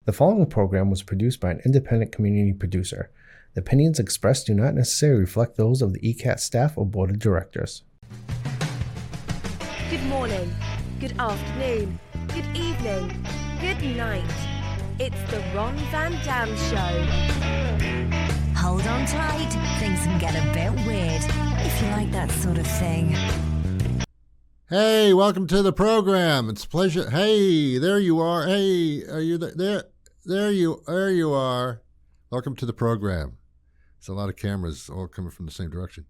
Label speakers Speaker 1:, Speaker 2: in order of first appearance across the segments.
Speaker 1: The following program was produced by an independent community producer. The opinions expressed do not necessarily reflect those of the ECAT staff or board of directors.
Speaker 2: Good morning, good afternoon, good evening, good night. It's the Ron Van Dam Show.
Speaker 3: Hold on tight, things can get a bit weird, if you like that sort of thing.
Speaker 4: Hey, welcome to the program. It's a pleasure. Hey, there you are. Hey, are you there? There you are. Welcome to the program. There's a lot of cameras all coming from the same direction.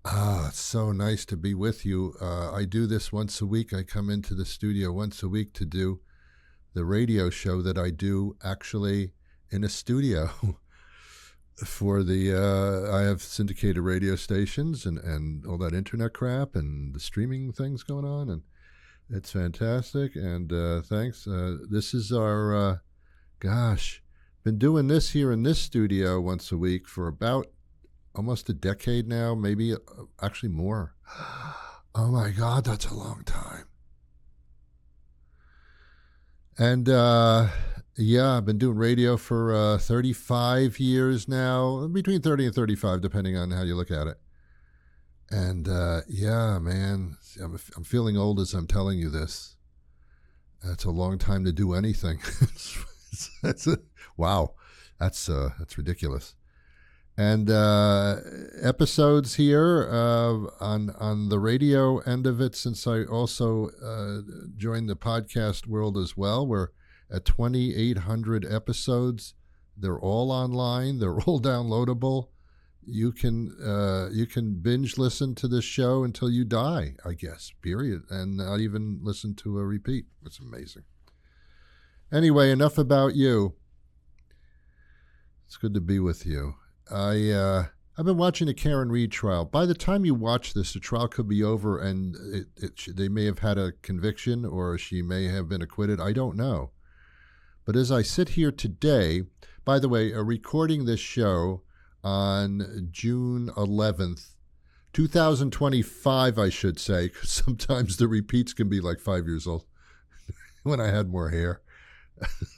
Speaker 4: It's so nice to be with you. I do this once a week. I come into the studio once a week to do the radio show that I do actually in a studio for I have syndicated radio stations and all that internet crap and the streaming things going on, and it's fantastic. And thanks. This is our, been doing this here in this studio once a week for about almost a decade now, maybe actually more. Oh my God, that's a long time. And I've been doing radio for 35 years now, between 30 and 35, depending on how you look at it. And man, I'm feeling old as I'm telling you this. That's a long time to do anything. Wow, that's ridiculous. And episodes here on the radio end of it, since I also joined the podcast world as well. We're at 2,800 episodes. They're all online. They're all downloadable. You can binge listen to this show until you die, I guess, period, and not even listen to a repeat. It's amazing. Anyway, enough about you. It's good to be with you. I've been watching the Karen Read trial. By the time you watch this, the trial could be over, and they may have had a conviction, or she may have been acquitted. I don't know. But as I sit here today, by the way, recording this show on June 11th, 2025, I should say, because sometimes the repeats can be like 5 years old when I had more hair.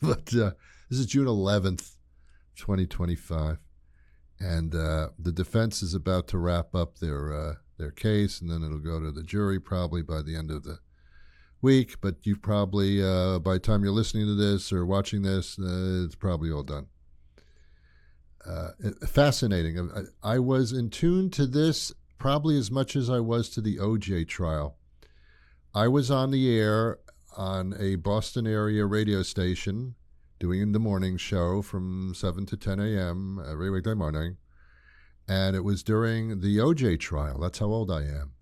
Speaker 4: But this is June 11th, 2025. And the defense is about to wrap up their case, and then it'll go to the jury probably by the end of the week. But you probably, by the time you're listening to this or watching this, it's probably all done. Fascinating. I was in tune to this probably as much as I was to the OJ trial. I was on the air on a Boston area radio station doing the morning show from 7 to 10 a.m. every weekday morning. And it was during the OJ trial. That's how old I am.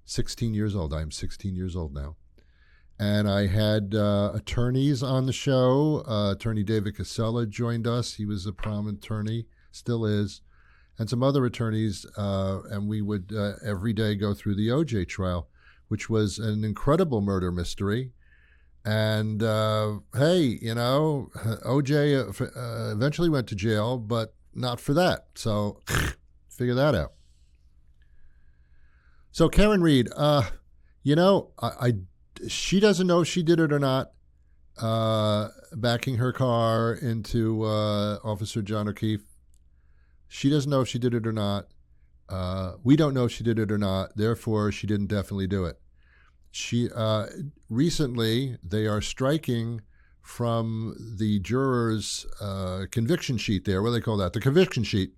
Speaker 4: 16 years old. I am 16 years old now. And I had attorneys on the show. Attorney David Casella joined us. He was a prominent attorney, still is. And some other attorneys. And we would every day go through the OJ trial, which was an incredible murder mystery. And, hey, OJ eventually went to jail, but not for that. So figure that out. So Karen Read, she doesn't know if she did it or not, backing her car into Officer John O'Keefe. She doesn't know if she did it or not. We don't know if she did it or not. Therefore, she didn't definitely do it. She recently, they are striking from the jurors' conviction sheet there. What do they call that? The conviction sheet.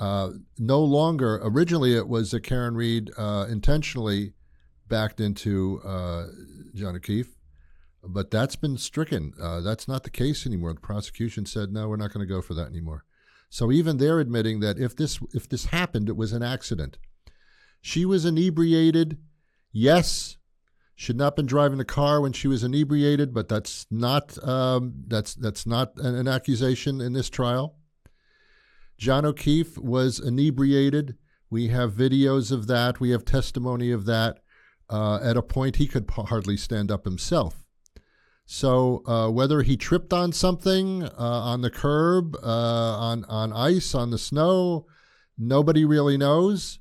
Speaker 4: No longer, originally it was that Karen Read intentionally backed into John O'Keefe, but that's been stricken. That's not the case anymore. The prosecution said, no, we're not going to go for that anymore. So even they're admitting that if this happened, it was an accident. She was inebriated. Yes. Should not have been driving the car when she was inebriated, but that's not an accusation in this trial. John O'Keefe was inebriated. We have videos of that. We have testimony of that. At a point, he could hardly stand up himself. So whether he tripped on something, on the curb, on ice, on the snow, nobody really knows.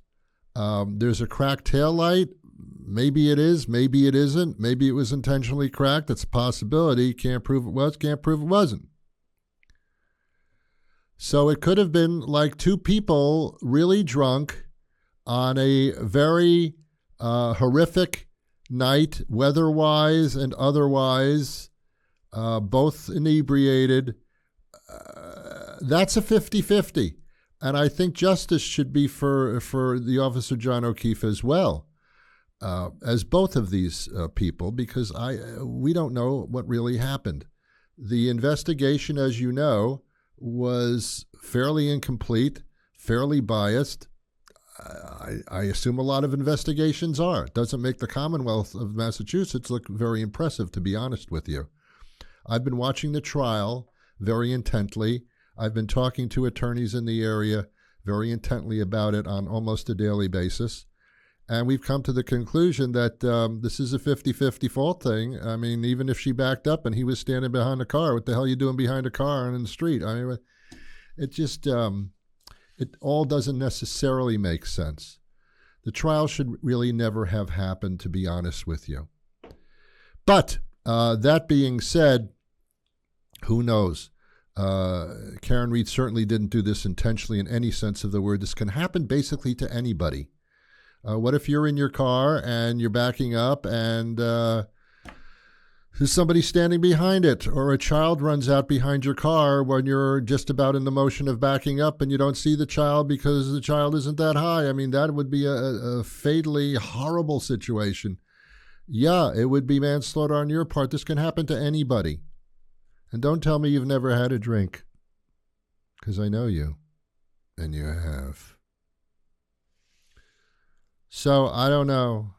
Speaker 4: There's a cracked taillight. Maybe it is, maybe it isn't, maybe it was intentionally cracked. It's a possibility. Can't prove it was, can't prove it wasn't. So it could have been like two people really drunk on a very horrific night, weather-wise and otherwise, both inebriated. That's a 50-50. And I think justice should be for the officer John O'Keefe as well, as both of these people, because we don't know what really happened. The investigation, as you know, was fairly incomplete, fairly biased. I assume a lot of investigations are. It doesn't make the Commonwealth of Massachusetts look very impressive, to be honest with you. I've been watching the trial very intently. I've been talking to attorneys in the area very intently about it on almost a daily basis. And we've come to the conclusion that this is a 50-50 fault thing. I mean, even if she backed up and he was standing behind a car, what the hell are you doing behind a car and in the street? I mean, it just, it all doesn't necessarily make sense. The trial should really never have happened, to be honest with you. But that being said, who knows? Karen Reed certainly didn't do this intentionally in any sense of the word. This can happen basically to anybody. What if you're in your car and you're backing up and there's somebody standing behind it, or a child runs out behind your car when you're just about in the motion of backing up and you don't see the child because the child isn't that high? I mean, that would be a fatally horrible situation. Yeah, it would be manslaughter on your part. This can happen to anybody. And don't tell me you've never had a drink, because I know you, and you have. So I don't know.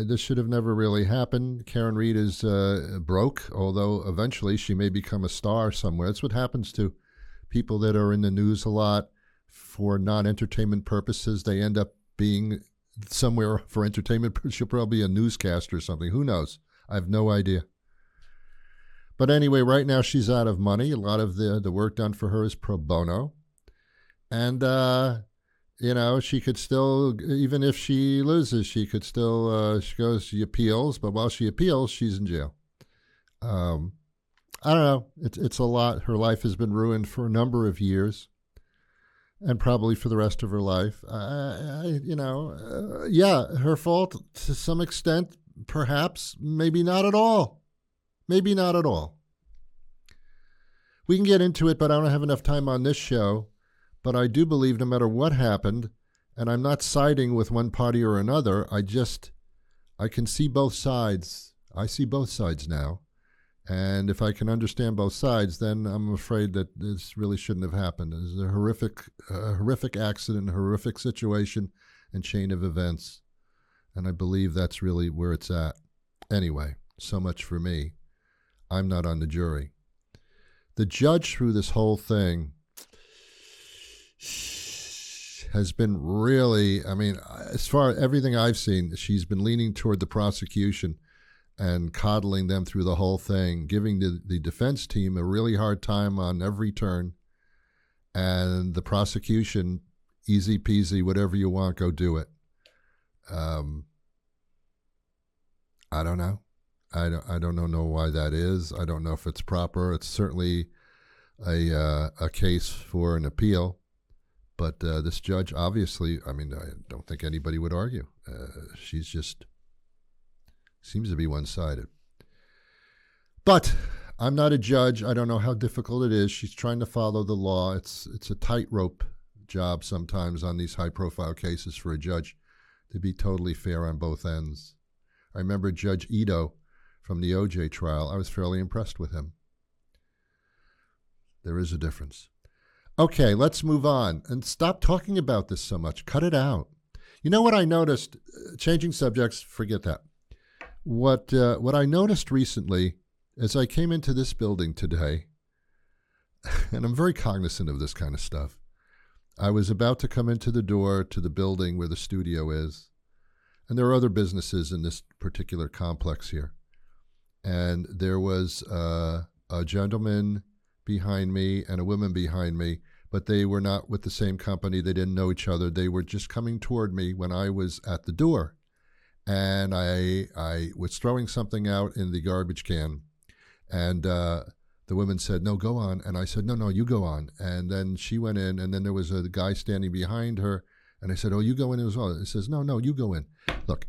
Speaker 4: This should have never really happened. Karen Reed is broke, although eventually she may become a star somewhere. That's what happens to people that are in the news a lot for non-entertainment purposes. They end up being somewhere for entertainment. She'll probably be a newscaster or something. Who knows? I have no idea. But anyway, right now she's out of money. A lot of the work done for her is pro bono. And, she could still, even if she loses, she could still, she appeals. But while she appeals, she's in jail. I don't know. It's a lot. Her life has been ruined for a number of years, and probably for the rest of her life. Yeah, her fault to some extent, perhaps, maybe not at all. Maybe not at all. We can get into it, but I don't have enough time on this show. But I do believe no matter what happened, and I'm not siding with one party or another, I can see both sides. I see both sides now. And if I can understand both sides, then I'm afraid that this really shouldn't have happened. It's a horrific accident, a horrific situation, and chain of events. And I believe that's really where it's at. Anyway, so much for me. I'm not on the jury. The judge through this whole thing has been really, I mean, as far as everything I've seen, she's been leaning toward the prosecution and coddling them through the whole thing, giving the defense team a really hard time on every turn. And the prosecution, easy peasy, whatever you want, go do it. I don't know. I don't know why that is. I don't know if it's proper. It's certainly a case for an appeal. But this judge, obviously, I mean, I don't think anybody would argue. She's just seems to be one-sided. But I'm not a judge. I don't know how difficult it is. She's trying to follow the law. It's a tightrope job sometimes on these high-profile cases for a judge to be totally fair on both ends. I remember Judge Ito from the OJ trial. I was fairly impressed with him. There is a difference. Okay, let's move on and stop talking about this so much. Cut it out. You know what I noticed? Changing subjects, forget that. What I noticed recently as I came into this building today, and I'm very cognizant of this kind of stuff, I was about to come into the door to the building where the studio is, and there are other businesses in this particular complex here. And there was a gentleman behind me and a woman behind me, but they were not with the same company. They didn't know each other. They were just coming toward me when I was at the door. and I was throwing something out in the garbage can, and the woman said, "No, go on." And I said, "No, you go on." And then she went in, and then there was a guy standing behind her, and I said, "Oh, you go in as well." It says, "No, you go in." Look,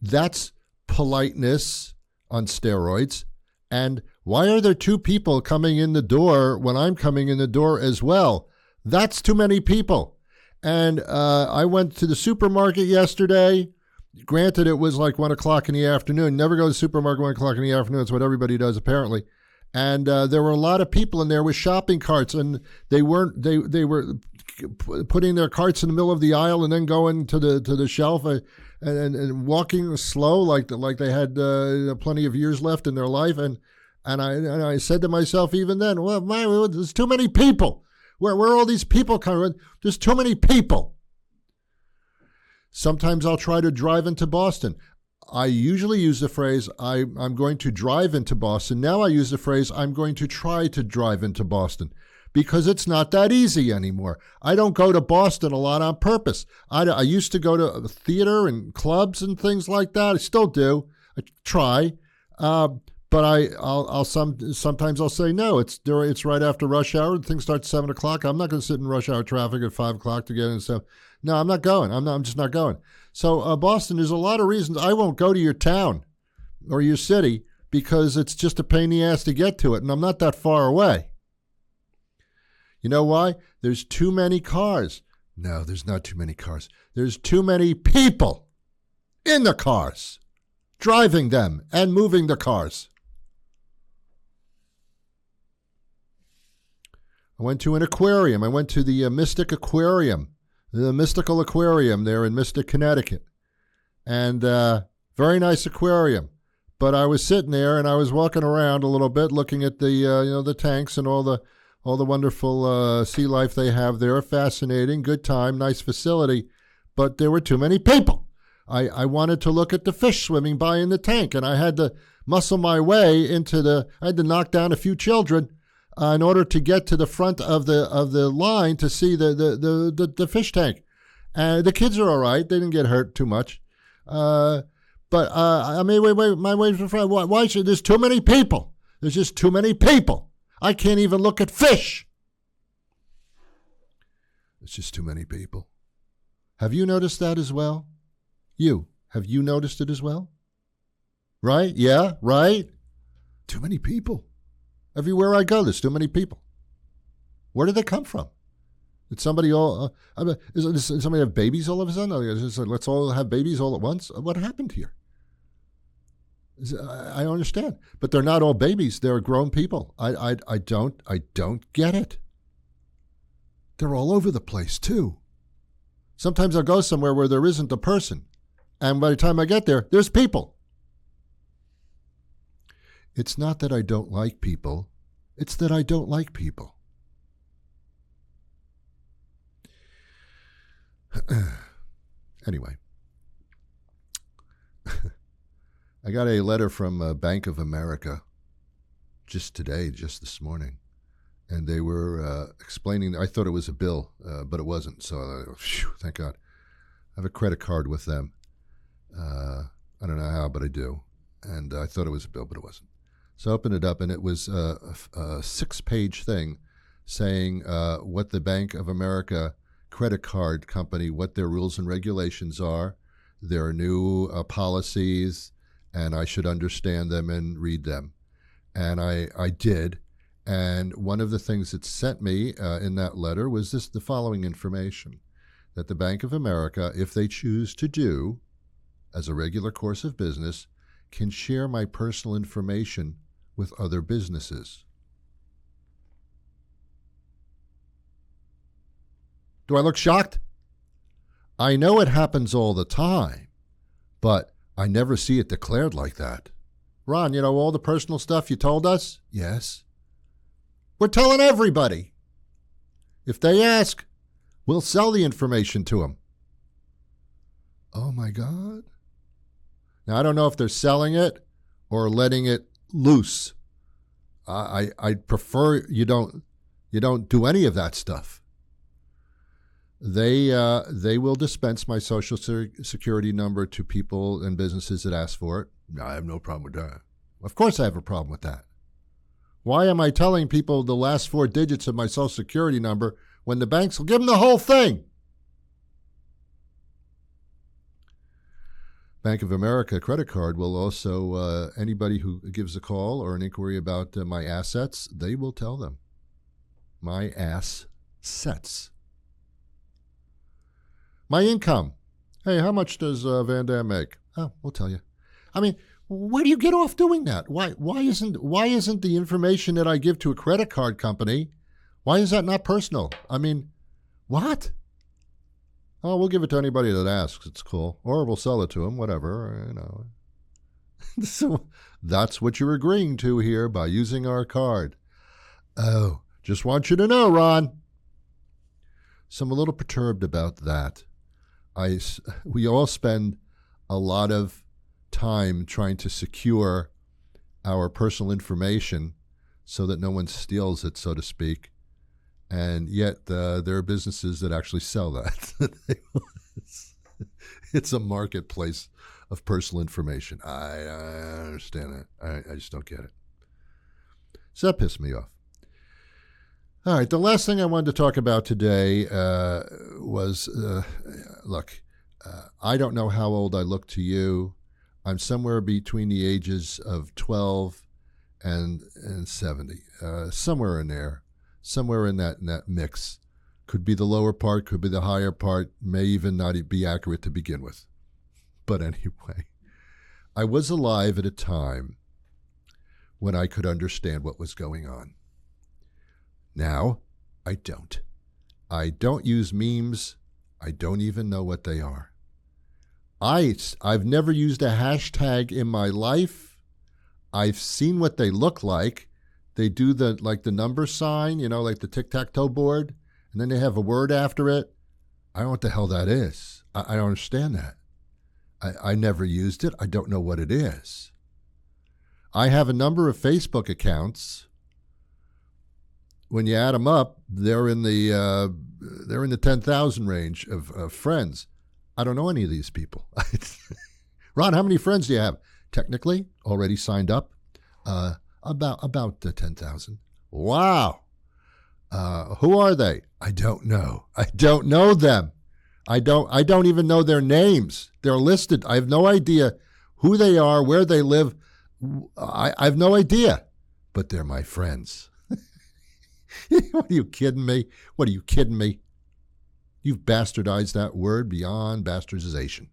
Speaker 4: that's politeness on steroids. And why are there two people coming in the door when I'm coming in the door as well? That's too many people. And I went to the supermarket yesterday. Granted, it was like 1 o'clock in the afternoon. Never go to the supermarket 1 o'clock in the afternoon. That's what everybody does, apparently. And there were a lot of people in there with shopping carts, and they were putting their carts in the middle of the aisle and then going to the shelf and walking slow like they had plenty of years left in their life. And I said to myself even then, well, there's too many people. Where are all these people coming? There's too many people. Sometimes I'll try to drive into Boston. I usually use the phrase, I'm going to drive into Boston. Now I use the phrase, I'm going to try to drive into Boston, because it's not that easy anymore. I don't go to Boston a lot on purpose. I used to go to theater and clubs and things like that. I still do. I try. But I'll sometimes I'll say, no, it's right after rush hour. Things start at 7 o'clock. I'm not going to sit in rush hour traffic at 5 o'clock to get in. So, no, I'm not going. I'm just not going. So Boston, there's a lot of reasons I won't go to your town or your city, because it's just a pain in the ass to get to it, and I'm not that far away. You know why? There's too many cars. No, there's not too many cars. There's too many people in the cars, driving them and moving the cars. I went to an aquarium. I went to the Mystic Aquarium, the Mystical Aquarium there in Mystic, Connecticut. And very nice aquarium. But I was sitting there and I was walking around a little bit, looking at the tanks and all the wonderful sea life they have there. Fascinating, good time, nice facility. But there were too many people. I wanted to look at the fish swimming by in the tank, and I had to muscle my way I had to knock down a few children in order to get to the front of the line to see the fish tank. And the kids are all right; they didn't get hurt too much. But I mean, wait, my way to front. Why should there's too many people? There's just too many people. I can't even look at fish. It's just too many people. Have you noticed that as well? Have you noticed it as well? Right? Yeah, right? Too many people. Everywhere I go, there's too many people. Where did they come from? Did somebody does somebody have babies all of a sudden? Let's all have babies all at once? What happened here? I understand, but they're not all babies. They're grown people. I don't get it. They're all over the place too. Sometimes I'll go somewhere where there isn't a person, and by the time I get there, there's people. It's not that I don't like people. It's that I don't like people. Anyway. I got a letter from Bank of America just this morning. And they were explaining, I thought it was a bill, but it wasn't. So, thank God. I have a credit card with them. I don't know how, but I do. And I thought it was a bill, but it wasn't. So I opened it up, and it was a 6-page thing saying what the Bank of America credit card company, what their rules and regulations are, their new policies, and I should understand them and read them. And I did. And one of the things it sent me in that letter was the following information, that the Bank of America, if they choose to do, as a regular course of business, can share my personal information with other businesses. Do I look shocked? I know it happens all the time, but I never see it declared like that. Ron, all the personal stuff you told us? Yes. We're telling everybody. If they ask, we'll sell the information to them. Oh, my God. Now, I don't know if they're selling it or letting it loose. I'd prefer you don't do any of that stuff. They will dispense my social security number to people and businesses that ask for it. I have no problem with that. Of course I have a problem with that. Why am I telling people the last 4 digits of my social security number when the banks will give them the whole thing? Bank of America credit card will also, anybody who gives a call or an inquiry about my assets, they will tell them. My assets. My income. Hey, how much does Van Dam make? Oh, we'll tell you. I mean, where do you get off doing that? Why isn't the information that I give to a credit card company, why is that not personal? I mean, what? Oh, we'll give it to anybody that asks. It's cool. Or we'll sell it to them, whatever, you know. So that's what you're agreeing to here by using our card. Oh, just want you to know, Ron. So I'm a little perturbed about that. We all spend a lot of time trying to secure our personal information so that no one steals it, so to speak. And yet there are businesses that actually sell that. It's a marketplace of personal information. I understand that. I just don't get it. So that pissed me off. All right, the last thing I wanted to talk about today was, look, I don't know how old I look to you. I'm somewhere between the ages of 12 and 70, somewhere in there. Somewhere in that mix. Could be the lower part, could be the higher part, may even not be accurate to begin with. But anyway, I was alive at a time when I could understand what was going on. Now, I don't. I don't use memes. I don't even know what they are. I've never used a hashtag in my life. I've seen what they look like. They do the number sign, like the tic-tac-toe board, and then they have a word after it. I don't know what the hell that is. I don't understand that. I never used it. I don't know what it is. I have a number of Facebook accounts. When you add them up, they're in the 10,000 range of friends. I don't know any of these people. Ron, how many friends do you have? Technically, already signed up. About 10,000. Wow. Who are they? I don't know. I don't know them. I don't even know their names. They're listed. I have no idea who they are, where they live. I have no idea. But they're my friends. What are you kidding me? What are you kidding me? You've bastardized that word beyond bastardization.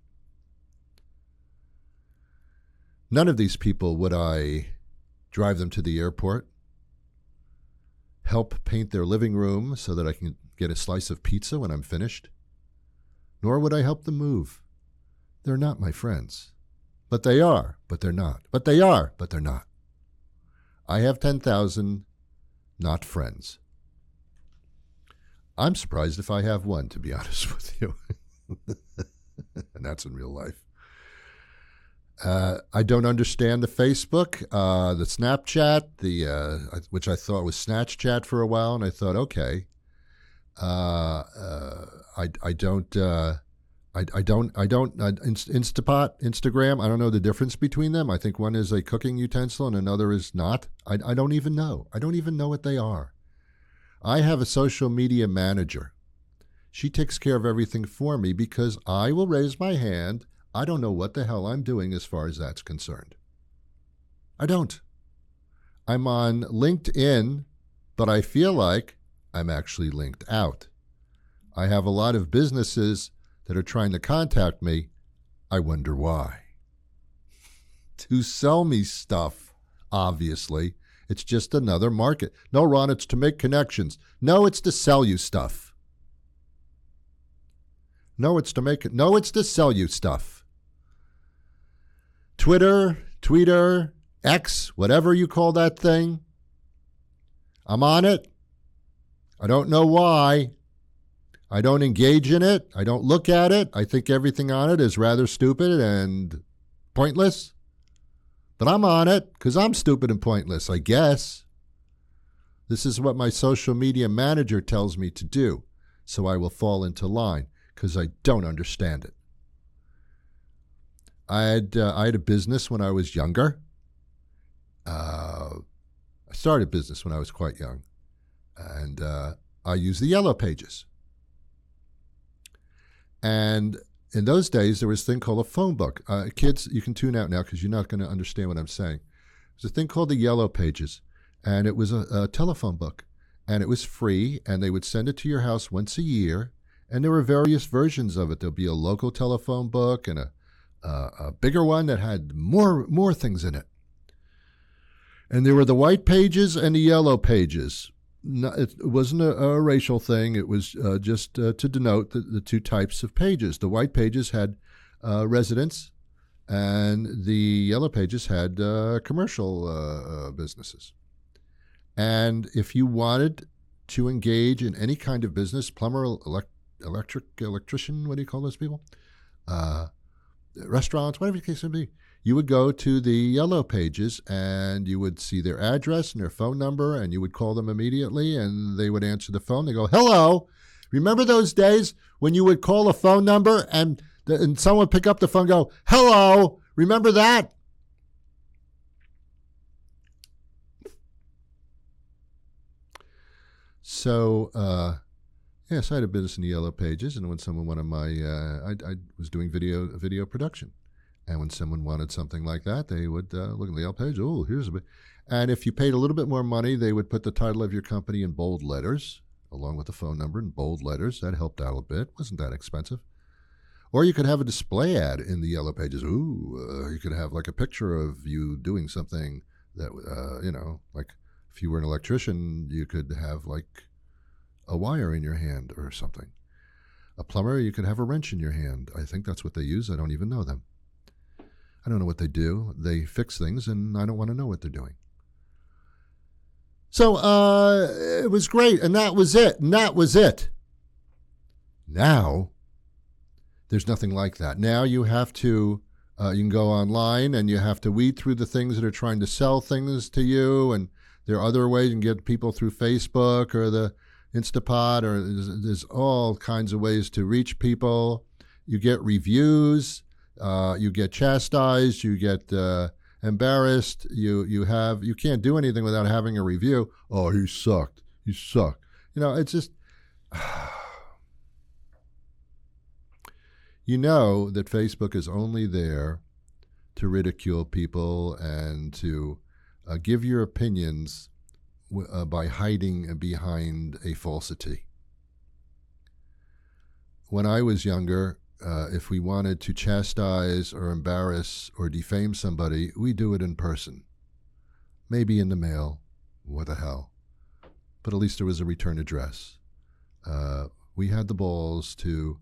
Speaker 4: None of these people would I drive them to the airport, help paint their living room so that I can get a slice of pizza when I'm finished, nor would I help them move. They're not my friends. But they are, but they're not. But they are, but they're not. I have 10,000 not friends. I'm surprised if I have one, to be honest with you. And that's in real life. I don't understand the Facebook, the Snapchat, which I thought was Snatch Chat for a while, and I thought, okay. I don't Instapot, Instagram. I don't know the difference between them. I think one is a cooking utensil and another is not. I don't even know. I don't even know what they are. I have a social media manager. She takes care of everything for me because I will raise my hand. I don't know what the hell I'm doing as far as that's concerned. I don't. I'm on LinkedIn, but I feel like I'm actually linked out. I have a lot of businesses that are trying to contact me. I wonder why. To sell me stuff, obviously. It's just another market. No, Ron, it's to make connections. No, it's to sell you stuff. No, it's to sell you stuff. Twitter, X, whatever you call that thing. I'm on it. I don't know why. I don't engage in it. I don't look at it. I think everything on it is rather stupid and pointless. But I'm on it because I'm stupid and pointless, I guess. This is what my social media manager tells me to do. so I will fall into line because I don't understand it. I had a business when I was younger. I started business when I was quite young, and I used the Yellow Pages. And in those days, there was a thing called a phone book. Kids, you can tune out now because you're not going to understand what I'm saying. There's a thing called the Yellow Pages, and it was a telephone book, and it was free, and they would send it to your house once a year, and there were various versions of it. There'll be a local telephone book and a bigger one that had more things in it. And there were the white pages and the yellow pages. No, it wasn't a racial thing. It was just to denote the two types of pages. The white pages had residents, and the yellow pages had commercial businesses. And if you wanted to engage in any kind of business, plumber, electrician, what do you call those people? Restaurants, whatever the case may be, you would go to the Yellow Pages and you would see their address and their phone number, and you would call them immediately, and they would answer the phone. They go, "Hello, remember those days when you would call a phone number and someone would pick up the phone and go, 'Hello, remember that?'" So, yes, I had a business in the Yellow Pages, and when someone wanted I was doing video production, and when someone wanted something like that, they would look at the Yellow Page. Oh, here's a bit, and if you paid a little bit more money, they would put the title of your company in bold letters, along with the phone number in bold letters. That helped out a bit. Wasn't that expensive? Or you could have a display ad in the Yellow Pages. You could have like a picture of you doing something that like if you were an electrician, you could have like a wire in your hand or something. A plumber, you could have a wrench in your hand. I think that's what they use. I don't even know them. I don't know what they do. They fix things, and I don't want to know what they're doing. So it was great, and that was it. Now, there's nothing like that. Now you have to, you can go online, and you have to weed through the things that are trying to sell things to you, and there are other ways you can get people through Facebook or the Instapot, or there's all kinds of ways to reach people. You get reviews, you get chastised, you get embarrassed. You can't do anything without having a review. Oh, he sucked. It's just, you know that Facebook is only there to ridicule people and to give your opinions by hiding behind a falsity. When I was younger, if we wanted to chastise or embarrass or defame somebody, we do it in person. Maybe in the mail. What the hell? But at least there was a return address. We had the balls to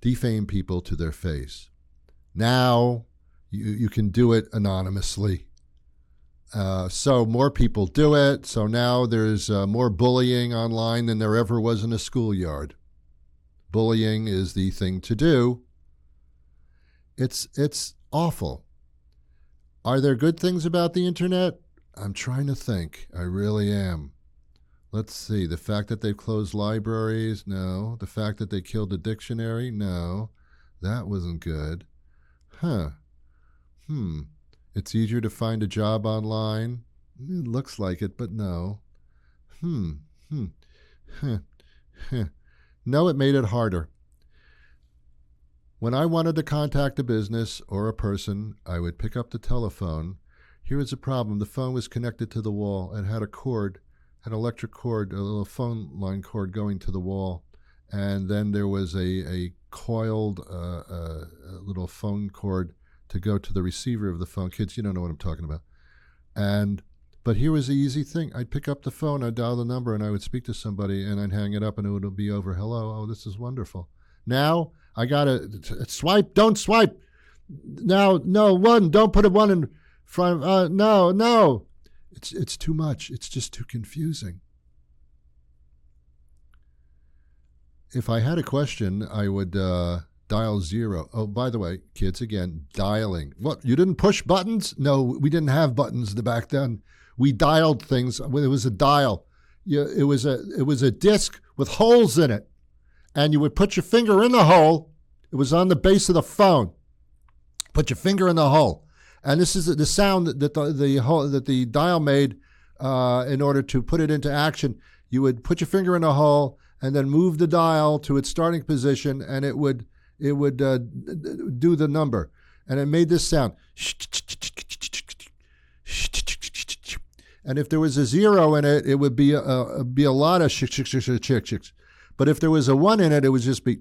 Speaker 4: defame people to their face. Now, you can do it anonymously. So more people do it. So now there's more bullying online than there ever was in a schoolyard. Bullying is the thing to do. It's awful. Are there good things about the internet? I'm trying to think. I really am. Let's see. The fact that they've closed libraries? No. The fact that they killed the dictionary? No. That wasn't good. It's easier to find a job online? It looks like it, but no. No, it made it harder. When I wanted to contact a business or a person, I would pick up the telephone. Here was a problem. The phone was connected to the wall and had a cord, an electric cord, a little phone line cord going to the wall. And then there was a coiled little phone cord to go to the receiver of the phone. Kids, you don't know what I'm talking about. But here was the easy thing. I'd pick up the phone, I'd dial the number, and I would speak to somebody, and I'd hang it up, and it would be over. Hello, oh, this is wonderful. Now, I got to swipe, don't swipe. Now, no, one, don't put a one in front of, no. It's too much. It's just too confusing. If I had a question, I would dial 0. Oh, by the way, kids, again, dialing. What, you didn't push buttons? No, we didn't have buttons back then. We dialed things. It was a dial. It was a disc with holes in it. and you would put your finger in the hole. It was on the base of the phone. Put your finger in the hole. And this is the sound that the dial made in order to put it into action. You would put your finger in the hole and then move the dial to its starting position, and it would do the number. And it made this sound. And if there was a 0 in it, it would be a lot of shicks. But if there was a 1 in it, it would just be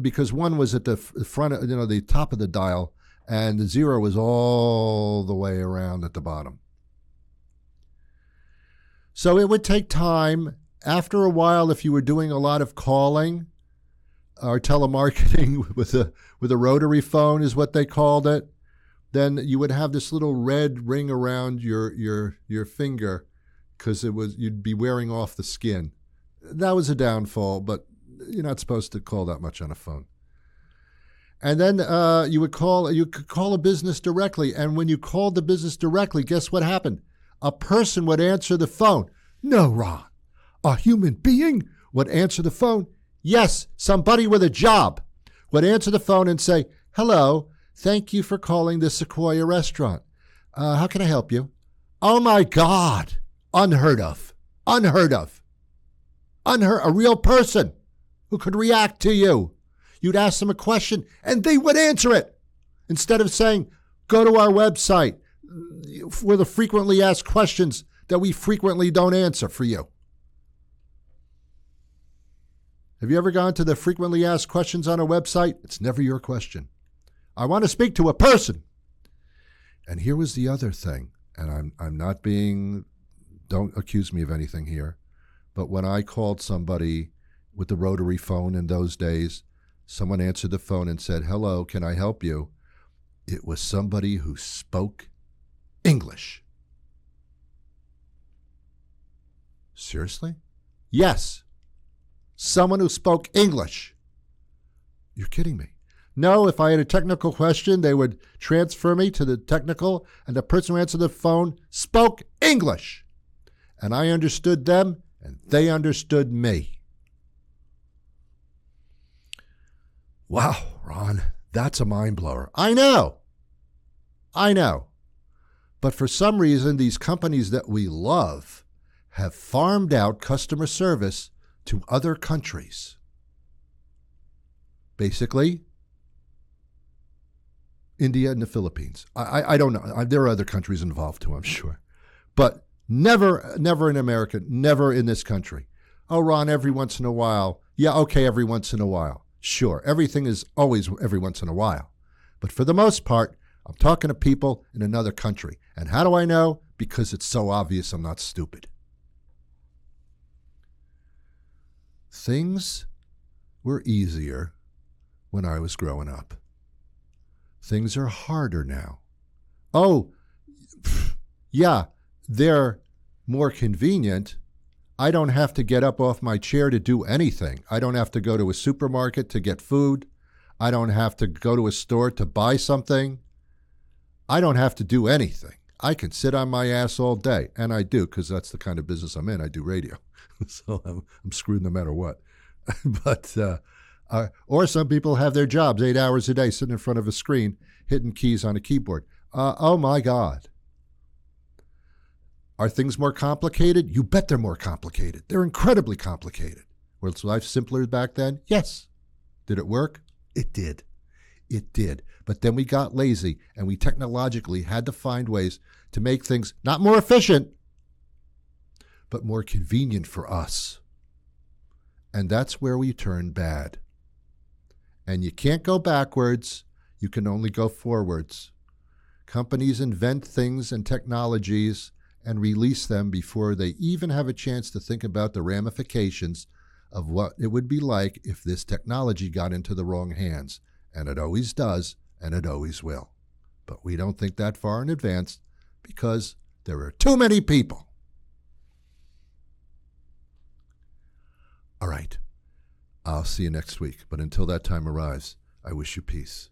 Speaker 4: because 1 was at the front, the top of the dial, and the 0 was all the way around at the bottom. So it would take time. After a while, if you were doing a lot of calling or telemarketing with a rotary phone is what they called it, then you would have this little red ring around your finger because you'd be wearing off the skin. That was a downfall, but you're not supposed to call that much on a phone. And then you could call a business directly, and when you called the business directly, guess what happened? A person would answer the phone. No, Ron, a human being would answer the phone. Yes, somebody with a job would answer the phone and say, "Hello, thank you for calling the Sequoia restaurant. How can I help you?" Oh my God, unheard of. A real person who could react to you. You'd ask them a question and they would answer it. Instead of saying, go to our website for the frequently asked questions that we frequently don't answer for you. Have you ever gone to the frequently asked questions on a website? It's never your question. I want to speak to a person. And here was the other thing, and I'm not being, don't accuse me of anything here, but when I called somebody with the rotary phone in those days, someone answered the phone and said, "Hello, can I help you?" It was somebody who spoke English. Seriously? Yes. Someone who spoke English. You're kidding me. No, if I had a technical question, they would transfer me to the technical, and the person who answered the phone spoke English. And I understood them, and they understood me. Wow, Ron, that's a mind blower. I know. But for some reason, these companies that we love have farmed out customer service to other countries. Basically, India and the Philippines. I don't know. There are other countries involved too, I'm sure. But never in America, never in this country. Oh, Ron, every once in a while. Yeah, okay, every once in a while. Sure, everything is always every once in a while. But for the most part, I'm talking to people in another country. And how do I know? Because it's so obvious I'm not stupid. Things were easier when I was growing up. Things are harder now. Oh, yeah, they're more convenient. I don't have to get up off my chair to do anything. I don't have to go to a supermarket to get food. I don't have to go to a store to buy something. I don't have to do anything. I can sit on my ass all day, and I do, because that's the kind of business I'm in. I do radio, so I'm screwed no matter what. But or some people have their jobs 8 hours a day sitting in front of a screen, hitting keys on a keyboard. Oh, my God. Are things more complicated? You bet they're more complicated. They're incredibly complicated. Was life simpler back then? Yes. Did it work? It did. It did. But then we got lazy, and we technologically had to find ways to make things not more efficient, but more convenient for us. And that's where we turn bad. And you can't go backwards. You can only go forwards. Companies invent things and technologies and release them before they even have a chance to think about the ramifications of what it would be like if this technology got into the wrong hands. And it always does, and it always will. But we don't think that far in advance because there are too many people. All right. I'll see you next week. But until that time arrives, I wish you peace.